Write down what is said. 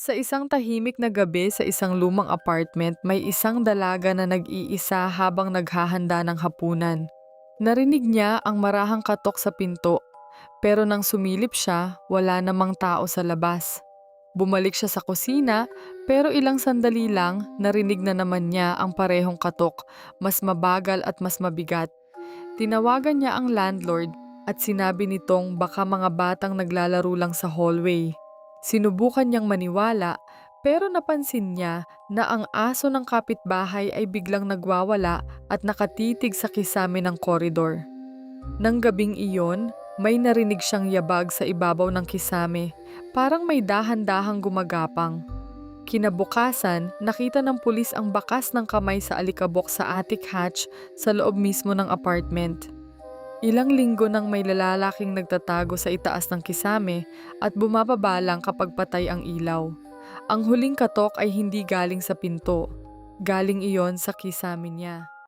Sa isang tahimik na gabi sa isang lumang apartment, may isang dalaga na nag-iisa habang naghahanda ng hapunan. Narinig niya ang marahang katok sa pinto, pero nang sumilip siya, wala namang tao sa labas. Bumalik siya sa kusina, pero ilang sandali lang, narinig na naman niya ang parehong katok, mas mabagal at mas mabigat. Tinawagan niya ang landlord at sinabi nitong baka mga batang naglalaro lang sa hallway. Sinubukan niyang maniwala pero napansin niya na ang aso ng kapitbahay ay biglang nagwawala at nakatitig sa kisame ng koridor. Nang gabing iyon, may narinig siyang yabag sa ibabaw ng kisame, parang may dahan-dahang gumagapang. Kinabukasan, nakita ng pulis ang bakas ng kamay sa alikabok sa attic hatch sa loob mismo ng apartment. Ilang linggo nang may lalaking nagtatago sa itaas ng kisame at bumababa lang kapag patay ang ilaw. Ang huling katok ay hindi galing sa pinto. Galing iyon sa kisame niya.